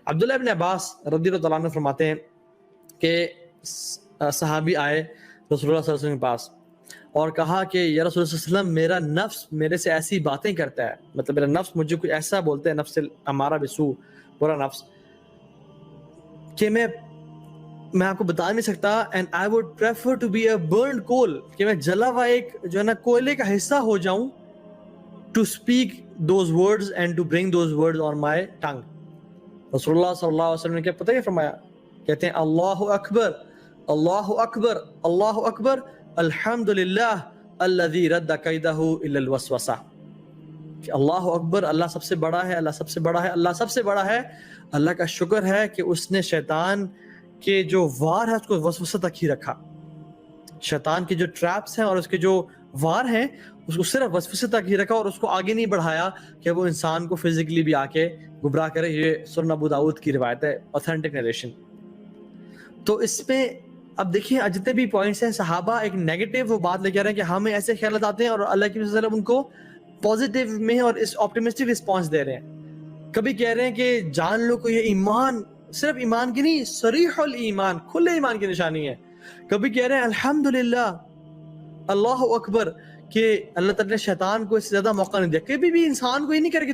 عبداللہ ابن عباس رضی اللہ عنہ فرماتے ہیں کہ صحابی آئے رسول اللہ صلی اللہ علیہ وسلم کے پاس اور کہا کہ یا رسول اللہ صلی اللہ علیہ وسلم میرا نفس میرے سے ایسی باتیں کرتا ہے، مطلب میرا نفس مجھے کچھ ایسا بولتا ہے، نفس امارہ بسو، برا نفس، کہ میں آپ کو بتا نہیں سکتا. And I would prefer to be a burned coal, کہ میں جلا ہوا ایک جو ہے نا کوئلے کا حصہ ہو جاؤں، to speak those words and to bring those words on my tongue. رسول اللہ صلی اللہ علیہ وسلم نے کیا پتہ کیا فرمایا؟ کہتے ہیں اللہ اکبر اللہ اکبر اللہ اکبر الحمدللہ الذی رد کیدہ الا الوسوسہ. کہ اللہ اکبر، اللہ سب سے بڑا ہے، اللہ سب سے بڑا ہے، اللہ سب سے بڑا ہے. اللہ کا شکر ہے کہ اس نے شیطان کے جو وار ہے اس کو وسوسہ تک ہی رکھا. شیطان کے جو ٹریپس ہیں اور اس کے جو وار ہیں اس کو صرف وسوسے تک ہی رکھا اور اس کو آگے نہیں بڑھایا کہ وہ انسان کو فزیکلی بھی آ کے گمراہ کرے. یہ سنن ابو داؤد کی روایت ہے، اوتھینٹک نیریشن. تو اس میں اب دیکھیں جتنے بھی پوائنٹس ہیں، صحابہ ایک نیگیٹو وہ بات لے کے آ رہے ہیں کہ ہمیں ایسے خیالات آتے ہیں اور اللہ کے رسول ان کو پازیٹیو میں اور اس آپٹیمسٹک رسپانس دے رہے ہیں. کبھی کہہ رہے ہیں کہ جان لو کہ یہ ایمان صرف ایمان کی نہیں، صریح الایمان، کھلے ایمان کی نشانی ہے. کبھی کہہ رہے ہیں الحمدللہ اللہ اکبر، کہ اللہ تعالیٰ نے شیطان کو اس سے زیادہ موقع نہیں دیا. کبھی بھی انسان کو یہ نہیں کرے کہ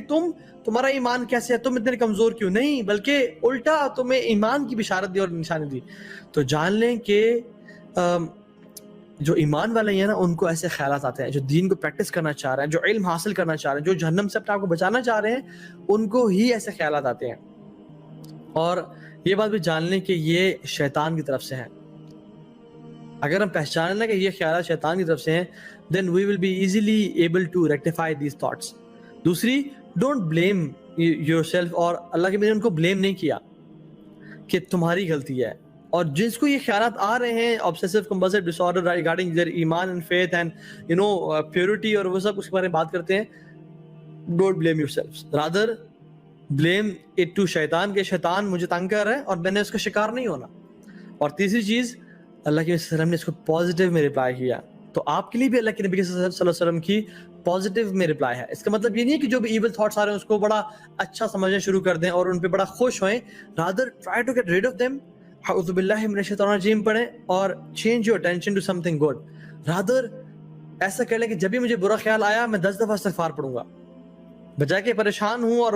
تمہارا ایمان کیسے ہے، تم اتنے کمزور کیوں، نہیں، بلکہ الٹا تمہیں ایمان کی بشارت دی اور نشانی دی. تو جان لیں کہ جو ایمان والے ہیں نا ان کو ایسے خیالات آتے ہیں، جو دین کو پریکٹس کرنا چاہ رہے ہیں، جو علم حاصل کرنا چاہ رہے ہیں، جو جہنم سے اپنے آپ کو بچانا چاہ رہے ہیں، ان کو ہی ایسے خیالات آتے ہیں. اور یہ بات بھی جان لیں کہ یہ شیطان کی طرف سے ہیں. اگر ہم پہچان لیں کہ یہ خیالات شیطان کی طرف سے ہیں then we will be easily able to rectify these thoughts. دوسری، don't blame yourself، اور اللہ کے میں نے ان کو blame نہیں کیا کہ تمہاری غلطی ہے. اور جس کو یہ خیالات آ رہے ہیں obsessive compulsive disorder regarding their ایمان and faith and purity اور وہ سب اس کے بارے میں بات کرتے ہیں، don't blame yourselves، rather blame it to شیطان، کہ شیطان مجھے تنگ کر رہا ہے اور میں نے اس کا شکار نہیں ہونا. اور تیسری چیز، اللہ کے وسلم نے اس کو پازیٹیو میں رپلائی کیا، تو آپ کے لیے بھی اللہ کے نبی صلی اللہ علیہ وسلم کی پازیٹیو میں رپلائی ہے. اس کا مطلب یہ نہیں ہے کہ جو بھی ایول تھاٹس آ رہے ہیں اس کو بڑا اچھا سمجھنا شروع کر دیں اور ان پہ بڑا خوش ہوئیں. Rather try to get rid of them, اعوذ باللہ من الشیطان الرجیم پڑھیں اور change your attention to something good. Rather ایسا کر لیں کہ جب بھی مجھے برا خیال آیا میں 10 دفعہ استغفار پڑھوں گا، بجائے کہ پریشان ہوں اور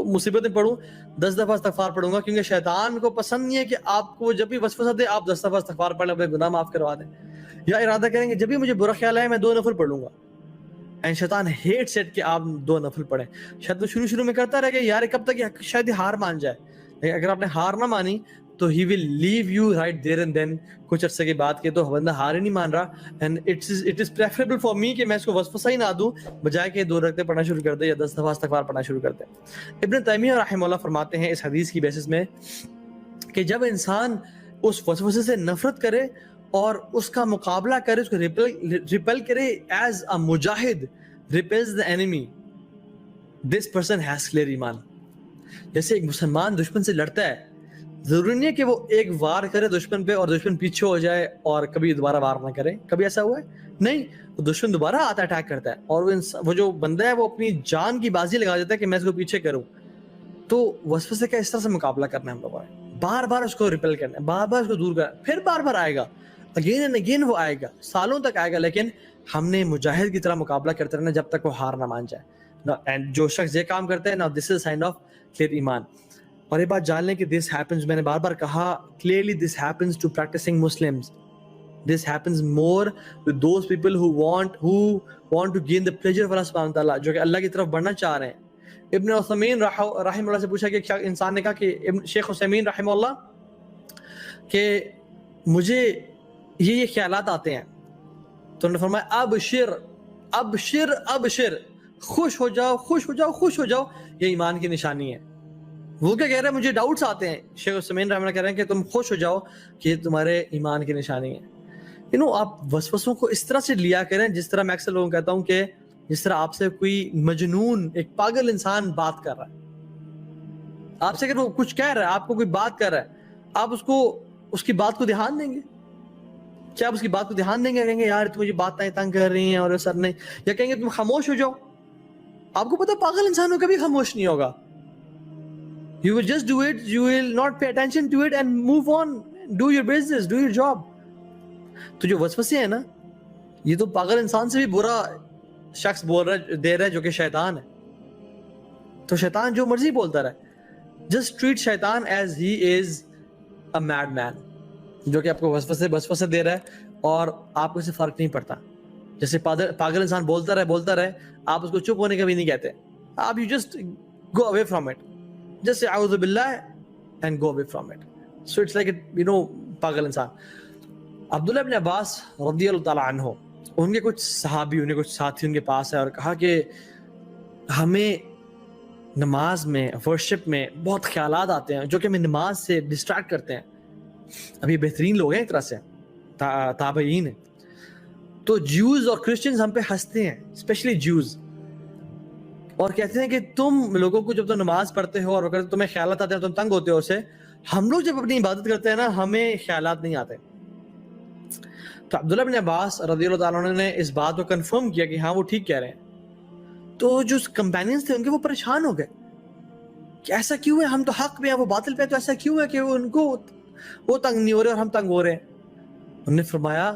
مصیبتیں پڑھوں 10 دفعہ استغفار پڑھوں گا، کیونکہ شیطان کو پسند نہیں ہے کہ آپ کو جب بھی وسوسہ دے آپ 10 دفعہ استغفار پڑھ لیں، اپنے گناہ معاف کروا دیں. یا ارادہ کریں کہ جب بھی مجھے برا خیال آئے میں 2 نفل پڑھ لوں گا. اینڈ شیطان ہیٹ سیٹ کہ آپ 2 نفل پڑھیں. شاید وہ شروع میں کرتا رہے کہ یار کب تک شاید یہ ہار مان جائے، لیکن اگر آپ نے ہار نہ مانی تو he will leave you right there and then. کچھ عرصے کے بعد کہ تو بندہ ہار ہی نہیں مان رہا، and it is preferable for me کہ میں اس کو وسوسہ ہی نہ دوں، بجائے کہ 2 رکعتیں پڑھنا شروع کر دے یا 10 دفعہ استغفار پڑھنا شروع کر دے. ابن تیمیہ رحمہ اللہ فرماتے ہیں اس حدیث کی بیسس میں کہ جب انسان اس وسوسے سے نفرت کرے اور اس کا مقابلہ کرے، اس کو ریپل کرے ایز اے مجاہد repels the enemy, this person has clear ایمان. جیسے ایک مسلمان دشمن سے لڑتا ہے، ضروری نہیں ہے کہ وہ ایک وار کرے دشمن پہ اور دشمن پیچھے ہو جائے اور کبھی دوبارہ وار نہ کرے. کبھی ایسا ہوا ہے؟ نہیں. وہ دشمن دوبارہ آتا ہے، اٹیک کرتا ہے، اور وہ جو بندہ ہے وہ اپنی جان کی بازی لگا دیتا ہے کہ میں اس کو پیچھے کروں. تو وسوسے کا اس طرح سے مقابلہ کرنا ہے ہم لوگوں نے، بار بار اس کو ریپل کرنا ہے، بار بار اس کو دور کرنا ہے، پھر بار بار آئے گا، اگین اینڈ اگین وہ آئے گا، سالوں تک آئے گا، لیکن ہم نے مجاہد کی طرح مقابلہ کرتے رہنا جب تک وہ ہار نہ مان جائے. اینڈ جو شخص یہ کام کرتا ہے نا، دس از سائن آف کلیئر ایمان. اور یہ بات جان لیں کہ دس ہیپنز، میں نے بار بار کہا clearly, this happens to practicing Muslims. This happens more with those people who want to gain the pleasure of Allah subhanahu wa ta'ala، جو کہ اللہ کی طرف بڑھنا چاہ رہے ہیں. ابن عثیمین رحمہ اللہ سے پوچھا کہ انسان نے کہا کہ شیخ عثیمین رحمہ اللہ کہ مجھے یہ خیالات آتے ہیں، تو انہوں نے فرمایا ابشر ابشر ابشر، خوش ہو جاؤ خوش ہو جاؤ خوش ہو جاؤ، یہ ایمان کی نشانی ہے. وہ کیا کہہ رہے ہیں؟ مجھے ڈاؤٹس آتے ہیں، شیخ عثیمین رحمہ اللہ کہہ رہے ہیں کہ تم خوش ہو جاؤ کہ یہ تمہارے ایمان کی نشانی ہے. آپ وسوسوں کو اس طرح سے لیا کریں جس طرح میں اکثر لوگوں کو کہتا ہوں کہ جس طرح آپ سے کوئی مجنون ایک پاگل انسان بات کر رہا ہے، آپ سے اگر وہ کچھ کہہ رہا ہے، آپ کو کوئی بات کر رہا ہے، آپ اس کی بات کو دھیان دیں گے؟ کیا آپ اس کی بات کو دھیان دیں گے؟ کہیں گے یار تم مجھے باتیں تنگ کر رہی ہیں اور سر نہیں، یا کہیں گے تم خاموش ہو جاؤ؟ آپ کو پتا پاگل انسانوں کبھی خاموش نہیں ہوگا. You will just do it, you will not pay attention to it and move on, do your business, do your job. تو جو وسوسے ہیں نا یہ تو پاگل انسان سے بھی برا شخص بول رہا دے رہا ہے جو کہ شیطان ہے. تو شیطان جو مرضی بولتا رہے. Just treat شیطان as he is a madman, جو کہ آپ کو وسوسے دے رہا ہے اور آپ کو اسے فرق نہیں پڑتا. جیسے پاگل انسان بولتا رہے آپ اس کو چپ ہونے کا بھی نہیں کہتے. آپ you just go away from it. Just say اعوذ باللہ and go away from it. So it's like پاگل انسان. عبداللہ ابن عباس رضی اللہ تعالیٰ عنہ ان کے کچھ صحابی ان کے کچھ ساتھی ان کے پاس ہے اور کہا کہ ہمیں نماز میں ورشپ میں بہت خیالات آتے ہیں جو کہ ہمیں نماز سے ڈسٹریکٹ کرتے ہیں. ابھی بہترین لوگ ہیں ایک طرح سے تابعین ہیں. تو جیوز اور کرسچنز ہم پہ ہنستے ہیں, اسپیشلی جیوز, اور کہتے ہیں کہ تم لوگوں کو جب تم نماز پڑھتے ہو اور تمہیں خیالات آتے ہیں تم تنگ ہوتے ہو اسے. ہم لوگ جب اپنی عبادت کرتے ہیں نا ہمیں خیالات نہیں آتے. تو عبداللہ بن عباس رضی اللہ تعالیٰ عنہ نے اس بات کو کنفرم کیا کہ ہاں وہ ٹھیک کہہ رہے ہیں. تو جو کمپینینز تھے ان کے وہ پریشان ہو گئے کہ ایسا کیوں ہے, ہم تو حق پہ ہیں وہ باطل پہ, تو ایسا کیوں ہے کہ ان کو وہ تنگ نہیں ہو رہے اور ہم تنگ ہو رہے ہیں. انہوں نے فرمایا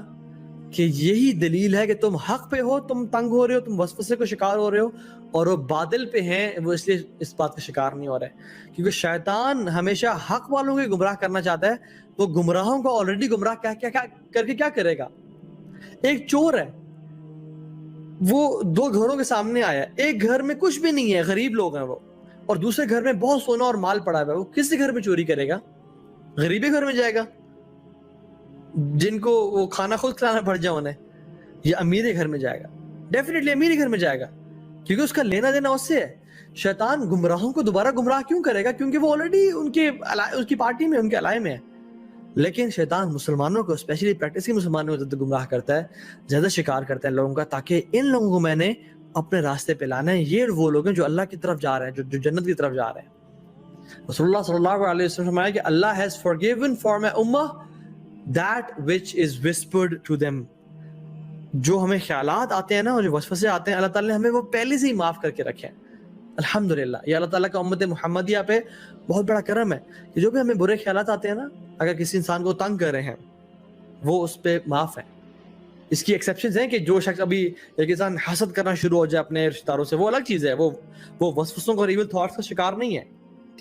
کہ یہی دلیل ہے کہ تم حق پہ ہو, تم تنگ ہو رہے ہو, تم وسوسے کو شکار ہو رہے ہو, اور وہ باطل پہ ہیں وہ اس لیے اس بات کا شکار نہیں ہو رہے. کیونکہ شیطان ہمیشہ حق والوں کو گمراہ کرنا چاہتا ہے. وہ گمراہوں کو آلریڈی گمراہ کر کے کیا کرے گا. ایک چور ہے, وہ دو گھروں کے سامنے آیا, ایک گھر میں کچھ بھی نہیں ہے, غریب لوگ ہیں وہ, اور دوسرے گھر میں بہت سونا اور مال پڑا ہے. وہ کس گھر میں چوری کرے گا؟ غریبی گھر میں جائے گا جن کو وہ کھانا خود کھلانا پڑ جائے انہیں, یا امیر گھر میں جائے گا؟ ڈیفینیٹلی امیر گھر میں جائے گا, کیونکہ اس کا لینا دینا اس سے ہے. شیطان گمراہوں کو دوبارہ گمراہ کیوں کرے گا؟ کیونکہ وہ آلریڈی ان کی پارٹی میں, ان کے الائے میں ہے. لیکن شیطان مسلمانوں کو, اسپیشلی پریکٹسنگ مسلمانوں کو زیادہ گمراہ کرتا ہے, زیادہ شکار کرتا ہے لوگوں کا, تاکہ ان لوگوں کو میں نے اپنے راستے پہ لانا ہے. یہ وہ لوگ ہیں جو اللہ کی طرف جا رہے ہیں, جو جنت کی طرف جا رہے ہیں. رسول اللہ صلی اللہ علیہ وسلم فرمایا کہ اللہ has forgiven for my ummah that which is whispered to them. جو ہمیں خیالات آتے ہیں نا, اور جو وسوسے آتے ہیں, اللہ تعالیٰ نے ہمیں وہ پہلے سے ہی معاف کر کے رکھے ہیں. الحمدللہ, یہ اللہ تعالیٰ کا امت محمدیہ پہ بہت بڑا کرم ہے کہ جو بھی ہمیں برے خیالات آتے ہیں نا, اگر کسی انسان کو تنگ کر رہے ہیں وہ اس پہ معاف ہے. اس کی ایکسیپشنز ہیں کہ جو شخص ابھی ایک انسان حسد کرنا شروع ہو جائے اپنے رشتہ داروں سے, وہ الگ چیز ہے. وہ وسوسوں اور ایول تھاٹس کا شکار نہیں ہے,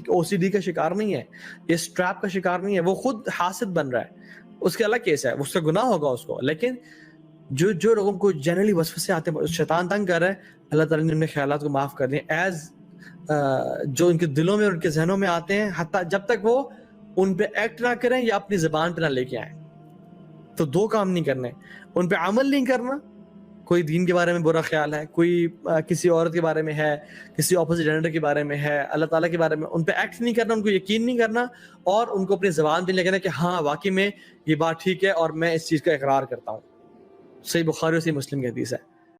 او سی ڈی کا شکار نہیں ہے, اس ٹریپ کا شکار نہیں ہے, وہ خود حاسد بن رہا ہے, اس کا الگ کیس ہے, اس کا گناہ ہوگا اس کو. لیکن جو لوگوں کو جنرلی وسوسے آتے ہیں, شیطان تنگ کر رہا ہے, اللہ تعالیٰ نے ان کے خیالات کو معاف کر دیا ایز جو ان کے دلوں میں اور ان کے ذہنوں میں آتے ہیں, حتیٰ جب تک وہ ان پہ ایکٹ نہ کریں یا اپنی زبان پہ نہ لے کے آئیں. تو دو کام نہیں کرنے, ان پہ عمل نہیں کرنا. کوئی دین کے بارے میں برا خیال ہے, کوئی کسی عورت کے بارے میں ہے, کسی اپوزٹ جینڈر کے بارے میں ہے, اللہ تعالیٰ کے بارے میں, ان پہ ایکٹ نہیں کرنا, ان کو یقین نہیں کرنا, اور ان کو اپنی زبان پہ لے کہنا کہ ہاں واقعی میں یہ بات ٹھیک ہے اور میں اس چیز کا اقرار کرتا ہوں. صحیح بخاری اور صحیح مسلم کی حدیث ہے.